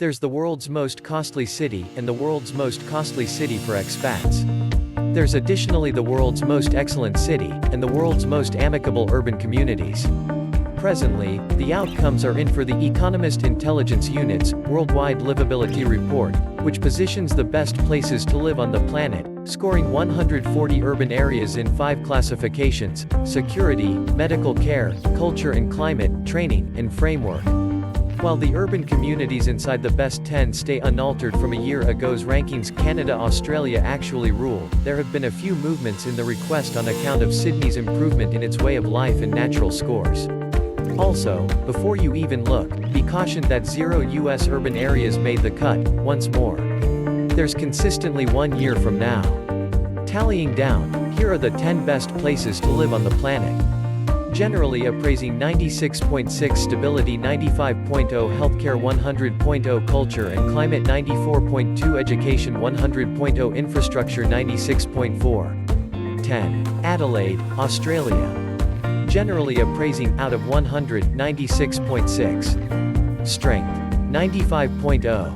There's the world's most costly city and the world's most costly city for expats. There's additionally the world's most excellent city, and the world's most amicable urban communities. Presently, the outcomes are in for the Economist Intelligence Unit's Worldwide Livability Report, which positions the best places to live on the planet, scoring 140 urban areas in 5 classifications: security, medical care, culture and climate, training, and framework. While the urban communities inside the best 10 stay unaltered from a year ago's rankings, Canada Australia actually rule. There have been a few movements in the request on account of Sydney's improvement in its way of life and natural scores. Also, before you even look, be cautioned that 0 US urban areas made the cut, once more. There's consistently 1 year from now. Tallying down, here are the 10 best places to live on the planet. Generally appraising 96.6, stability 95.0, healthcare 100.0, culture and climate 94.2, education 100.0, infrastructure 96.4. 10. Adelaide, Australia. Generally appraising out of 100, 96.6. Strength 95.0.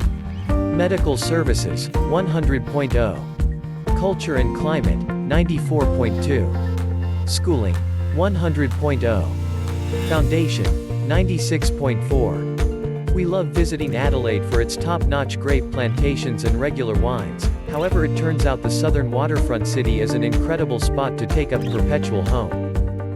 Medical services 100.0. Culture and climate 94.2. Schooling 100.0. Foundation 96.4. We love visiting Adelaide for its top-notch grape plantations and regular wines. However, it turns out the southern waterfront city is an incredible spot to take up perpetual home.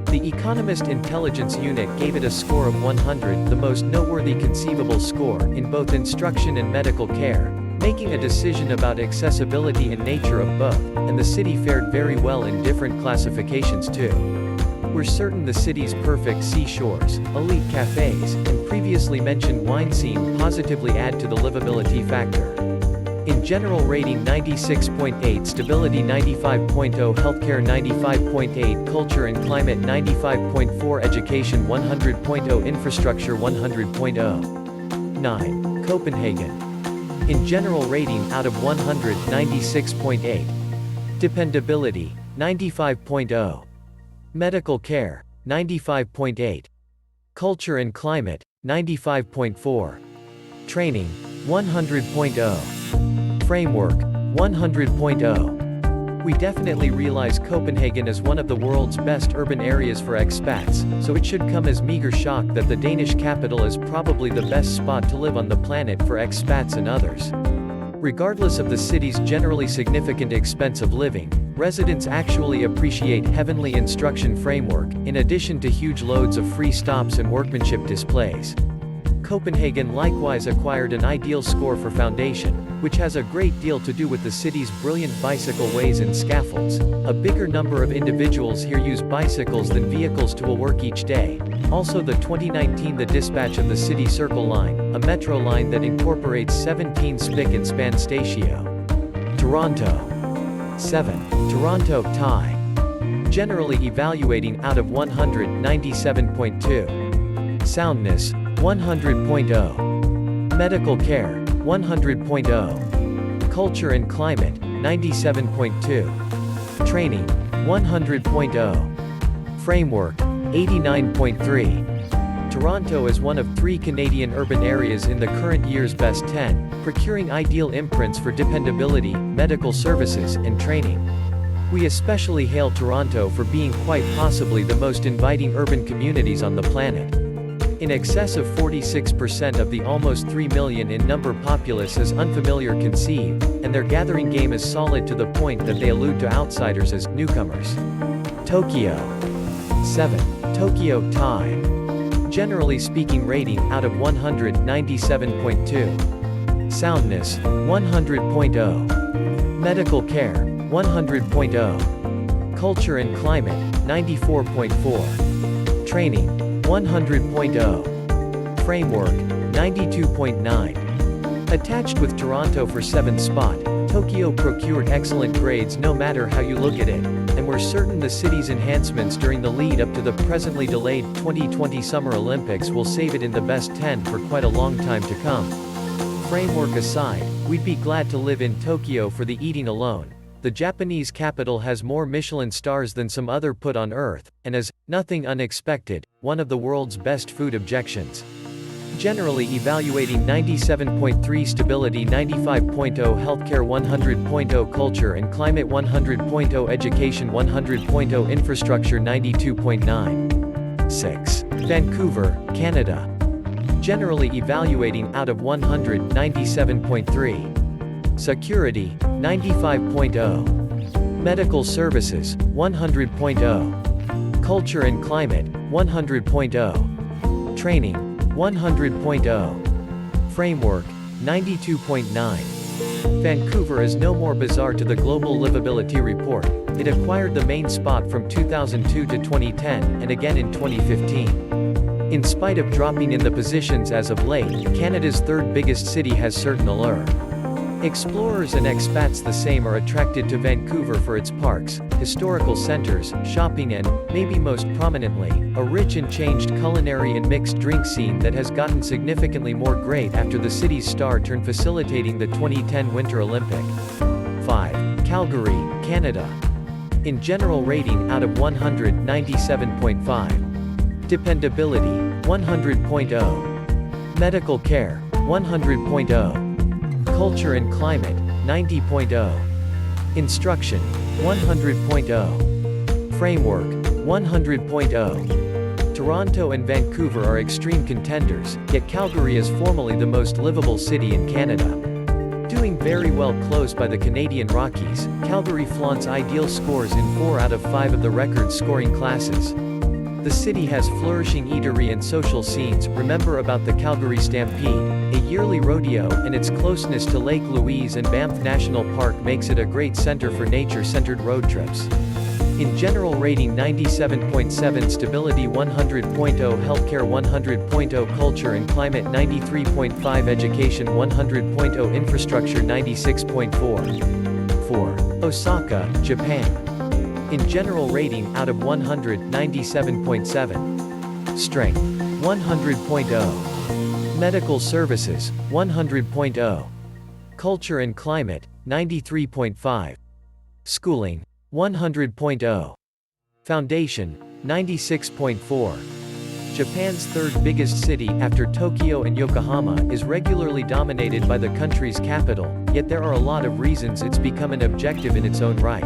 The Economist Intelligence Unit gave it a score of 100, the most noteworthy conceivable score, in both instruction and medical care, making a decision about accessibility and nature of both, and the city fared very well in different classifications too. We're certain the city's perfect seashores, elite cafes, and previously mentioned wine scene positively add to the livability factor. In general rating 96.8, stability 95.0, healthcare 95.8, culture and climate 95.4, education 100.0, infrastructure 100.0. 9. Copenhagen. In general rating out of 100, 96.8. Dependability 95.0. Medical care 95.8. Culture and climate 95.4. Training 100.0. Framework 100.0. We definitely realize Copenhagen is one of the world's best urban areas for expats, so it should come as meager shock that the Danish capital is probably the best spot to live on the planet for expats and others. Regardless of the city's generally significant expense of living, residents actually appreciate heavenly instruction framework, in addition to huge loads of free stops and workmanship displays. Copenhagen likewise acquired an ideal score for foundation, which has a great deal to do with the city's brilliant bicycle ways and scaffolds. A bigger number of individuals here use bicycles than vehicles to work each day. Also the 2019 the dispatch of the City Circle line, a metro line that incorporates 17 spic and span statio. Toronto. 7. Toronto, Thai. Generally evaluating out of 100, 97.2. Soundness 100.0. Medical care 100.0. Culture and climate 97.2. Training 100.0. Framework 89.3. Toronto is one of 3 Canadian urban areas in the current year's Best 10, procuring ideal imprints for dependability, medical services, and training. We especially hail Toronto for being quite possibly the most inviting urban communities on the planet. In excess of 46% of the almost 3 million in number populace is unfamiliar conceived, and their gathering game is solid to the point that they allude to outsiders as newcomers. Tokyo. 7. Tokyo, Thai. Generally speaking rating out of 100, 97.2. Soundness 100.0. Medical care 100.0. Culture and climate 94.4. Training 100.0. Framework 92.9. Attached with Toronto for 7th spot, Tokyo procured excellent grades no matter how you look at it, and we're certain the city's enhancements during the lead up to the presently delayed 2020 Summer Olympics will save it in the best 10 for quite a long time to come. Framework aside, we'd be glad to live in Tokyo for the eating alone. The Japanese capital has more Michelin stars than some other put on earth, and as, nothing unexpected, one of the world's best food objections. Generally evaluating 97.3 stability 95.0 healthcare 100.0 culture and climate 100.0 education 100.0 infrastructure 92.9. 6. Vancouver, Canada. Generally evaluating out of 100 97.3. Security 95.0. Medical services 100.0. Culture and climate 100.0. Training 100.0. Framework 92.9. Vancouver is no more bizarre to the Global Livability Report. It acquired the main spot from 2002 to 2010, and again in 2015. In spite of dropping in the positions as of late, Canada's third biggest city has certain allure. Explorers and expats the same are attracted to Vancouver for its parks, historical centers, shopping and, maybe most prominently, a rich and changed culinary and mixed drink scene that has gotten significantly more great after the city's star turn facilitating the 2010 Winter Olympic. 5. Calgary, Canada. In general rating out of 100 97.5. Dependability 100.0. Medical care 100.0. Culture and climate, 90.0. Instruction, 100.0. Framework, 100.0. Toronto and Vancouver are extreme contenders, yet Calgary is formerly the most livable city in Canada. Doing very well close by the Canadian Rockies, Calgary flaunts ideal scores in 4 out of 5 of the record-scoring classes. The city has flourishing eatery and social scenes. Remember about the Calgary Stampede, a yearly rodeo, and its closeness to Lake Louise and Banff National Park makes it a great center for nature-centered road trips. In general rating 97.7 stability 100.0 healthcare 100.0 culture and climate 93.5 education 100.0 infrastructure 96.4. 4. Osaka, Japan. In general rating out of 100 97.7. Strength 100.0. Medical services 100.0. Culture and climate 93.5. Schooling 100.0. Foundation 96.4. Japan's third biggest city after Tokyo and Yokohama is regularly dominated by the country's capital, yet there are a lot of reasons it's become an objective in its own right.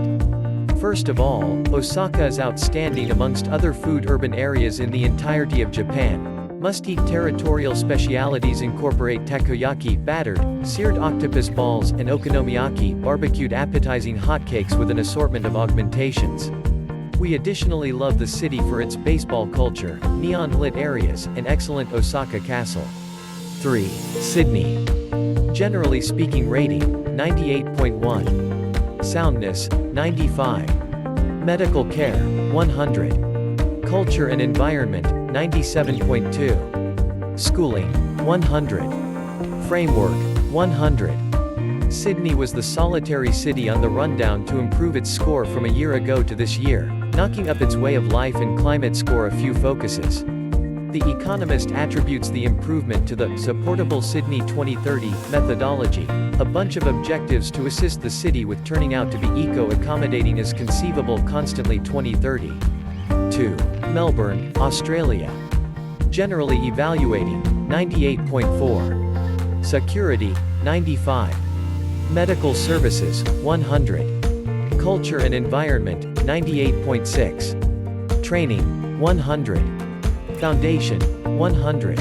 First of all, Osaka is outstanding amongst other food urban areas in the entirety of Japan. Must-eat territorial specialities incorporate takoyaki, battered, seared octopus balls, and okonomiyaki, barbecued appetizing hotcakes with an assortment of augmentations. We additionally love the city for its baseball culture, neon-lit areas, and excellent Osaka Castle. 3. Sydney. Generally speaking rating, 98.1. Soundness, 95. Medical care, 100. Culture and environment, 97.2. Schooling, 100. Framework, 100. Sydney was the solitary city on the rundown to improve its score from a year ago to this year, knocking up its way of life and climate score a few focuses. The Economist attributes the improvement to the Supportable Sydney 2030 methodology, a bunch of objectives to assist the city with turning out to be eco-accommodating as conceivable constantly 2030. 2. Melbourne, Australia. Generally evaluating, 98.4. Security, 95. Medical services, 100. Culture and environment, 98.6. Training, 100. Foundation, 100.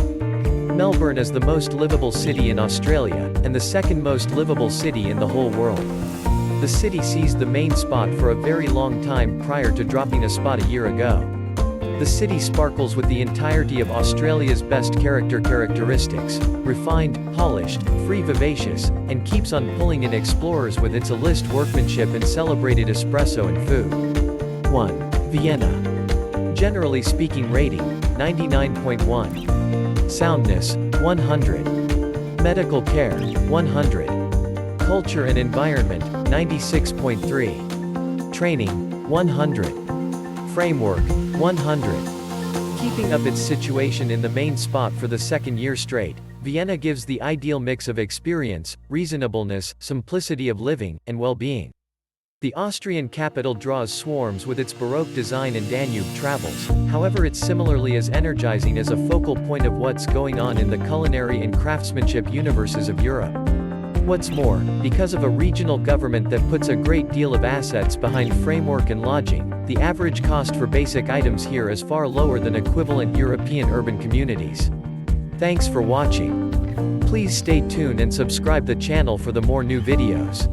Melbourne is the most livable city in Australia, and the second most livable city in the whole world. The city seized the main spot for a very long time prior to dropping a spot a year ago. The city sparkles with the entirety of Australia's best characteristics, refined, polished, free vivacious, and keeps on pulling in explorers with its Elist workmanship and celebrated espresso and food. 1. Vienna. Generally speaking rating, 99.1. Soundness, 100. Medical care, 100. Culture and environment, 96.3. Training, 100. Framework, 100. Keeping up its situation in the main spot for the second year straight, Vienna gives the ideal mix of experience, reasonableness, simplicity of living, and well-being. The Austrian capital draws swarms with its Baroque design and Danube travels, however it's similarly as energizing as a focal point of what's going on in the culinary and craftsmanship universes of Europe. What's more, because of a regional government that puts a great deal of assets behind framework and lodging, the average cost for basic items here is far lower than equivalent European urban communities. Thanks for watching. Please stay tuned and subscribe the channel for the more new videos.